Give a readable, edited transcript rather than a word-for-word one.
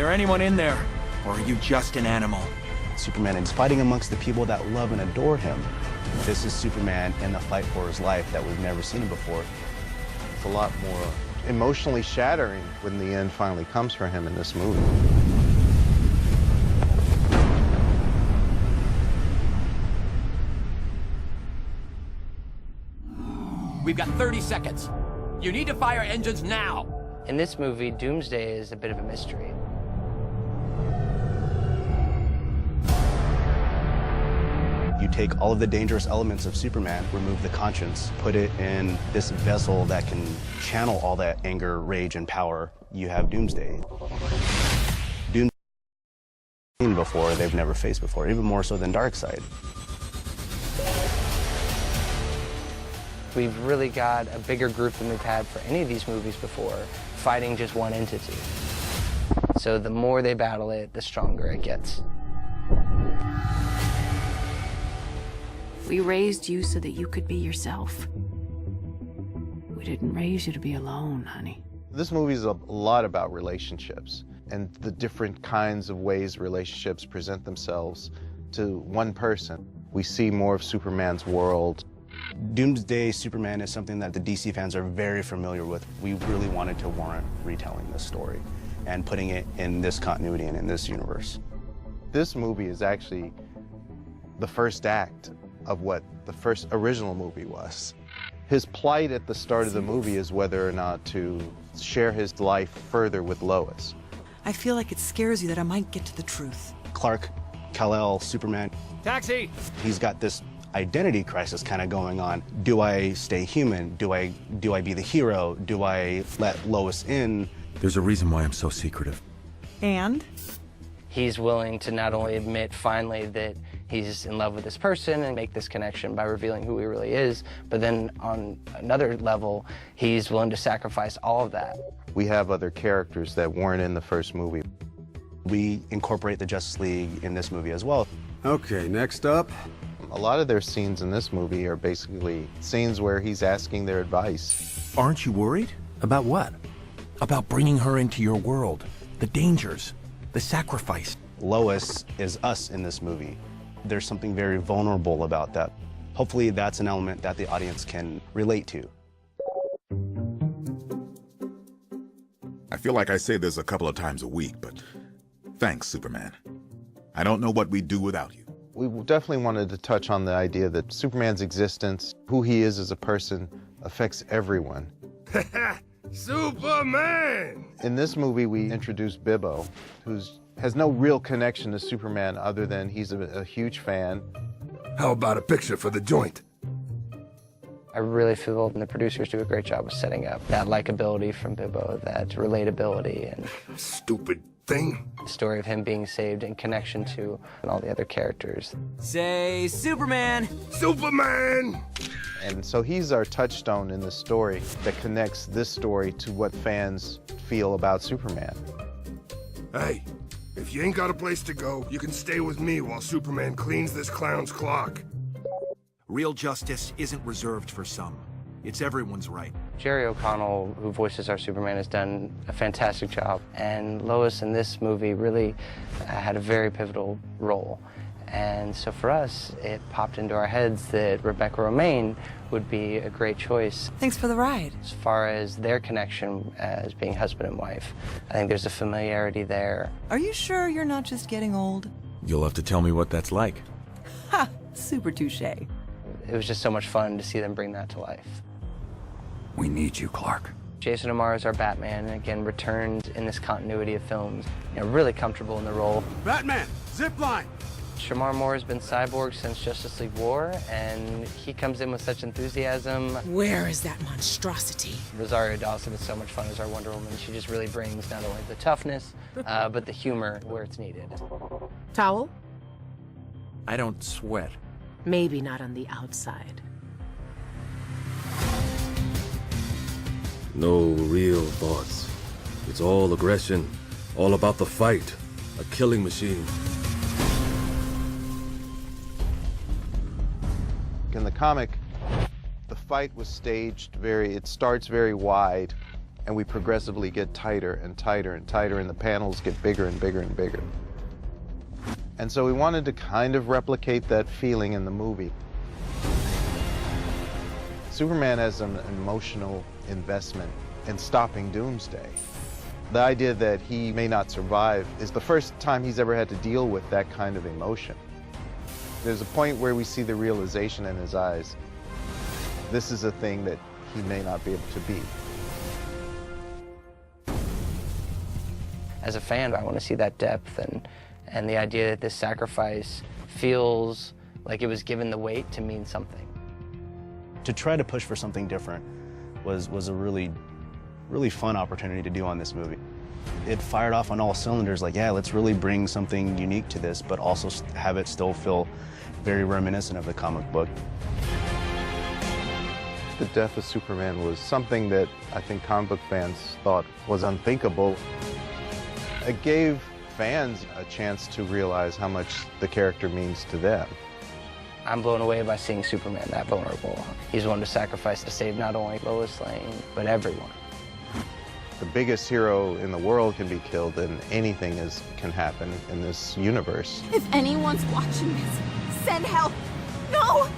there anyone in there? Or are you just an animal? Superman is fighting amongst the people that love and adore him. This is Superman in the fight for his life that we've never seen him before. It's a lot more emotionally shattering when the end finally comes for him in this movie. We've got 30 seconds. You need to fire engines now. In this movie, Doomsday is a bit of a mystery. You take all of the dangerous elements of Superman, remove the conscience, put it in this vessel that can channel all that anger, rage, and power. You have Doomsday. Doomsday seen before, they've never faced before, even more so than Darkseid. We've really got a bigger group than we've had for any of these movies before, fighting just one entity. So the more they battle it, the stronger it gets. We raised you so that you could be yourself. We didn't raise you to be alone, honey. This movie is a lot about relationships and the different kinds of ways relationships present themselves to one person. We see more of Superman's world. Doomsday Superman is something that the DC fans are very familiar with. We really wanted to warrant retelling this story and putting it in this continuity and in this universe. This movie is actually the first act of what the first original movie was. His plight at the start of the movie is whether or not to share his life further with Lois. I feel like it scares you that I might get to the truth. Clark, Kal-El, Superman. Taxi! He's got this identity crisis kind of going on. Do I stay human? Do I be the hero? Do I let Lois in? There's a reason why I'm so secretive. And? He's willing to not only admit finally that he's in love with this person and make this connection by revealing who he really is, but then on another level, he's willing to sacrifice all of that. We have other characters that weren't in the first movie. We incorporate the Justice League in this movie as well. Okay, next up. A lot of their scenes in this movie are basically scenes where he's asking their advice. Aren't you worried? About what? About bringing her into your world. The dangers. The sacrifice. Lois is us in this movie. There's something very vulnerable about that. Hopefully that's an element that the audience can relate to. I feel like I say this a couple of times a week, but thanks, Superman. I don't know what we'd do without you. We definitely wanted to touch on the idea that Superman's existence, who he is as a person, affects everyone. Superman! In this movie, we introduced Bibbo, who has no real connection to Superman other than he's a huge fan. How about a picture for the joint? I really feel the producers do a great job of setting up that likability from Bibbo, that relatability, and stupid thing. The story of him being saved in connection to all the other characters. Say Superman! Superman! And so he's our touchstone in the story that connects this story to what fans feel about Superman. Hey, if you ain't got a place to go, you can stay with me while Superman cleans this clown's clock. Real justice isn't reserved for some. It's everyone's right. Jerry O'Connell, who voices our Superman, has done a fantastic job. And Lois in this movie really had a very pivotal role. And so for us, it popped into our heads that Rebecca Romijn would be a great choice. Thanks for the ride. As far as their connection as being husband and wife, I think there's a familiarity there. Are you sure you're not just getting old? You'll have to tell me what that's like. Ha! Super touche. It was just so much fun to see them bring that to life. We need you, Clark. Jason O'Mara is our Batman, and again, returned in this continuity of films. You know, really comfortable in the role. Batman, zip line! Shamar Moore has been Cyborg since Justice League War, and he comes in with such enthusiasm. Where is that monstrosity? Rosario Dawson is so much fun as our Wonder Woman. She just really brings not only the toughness, but the humor where it's needed. Towel? I don't sweat. Maybe not on the outside. No real thoughts. It's all aggression, all about the fight, a killing machine. In the comic, the fight was staged it starts very wide, and we progressively get tighter and tighter and tighter, and the panels get bigger and bigger and bigger. And so we wanted to kind of replicate that feeling in the movie. Superman has an emotional investment in stopping Doomsday. The idea that he may not survive is the first time he's ever had to deal with that kind of emotion. There's a point where we see the realization in his eyes. This is a thing that he may not be able to be. As a fan, I want to see that depth and the idea that this sacrifice feels like it was given the weight to mean something. To try to push for something different was a really fun opportunity to do on this movie. It fired off on all cylinders, like, yeah, let's really bring something unique to this, but also have it still feel very reminiscent of the comic book. The death of Superman was something that I think comic book fans thought was unthinkable. It gave fans a chance to realize how much the character means to them. I'm blown away by seeing Superman that vulnerable. He's willing to sacrifice to save not only Lois Lane, but everyone. The biggest hero in the world can be killed, and anything can happen in this universe. If anyone's watching this, send help. No!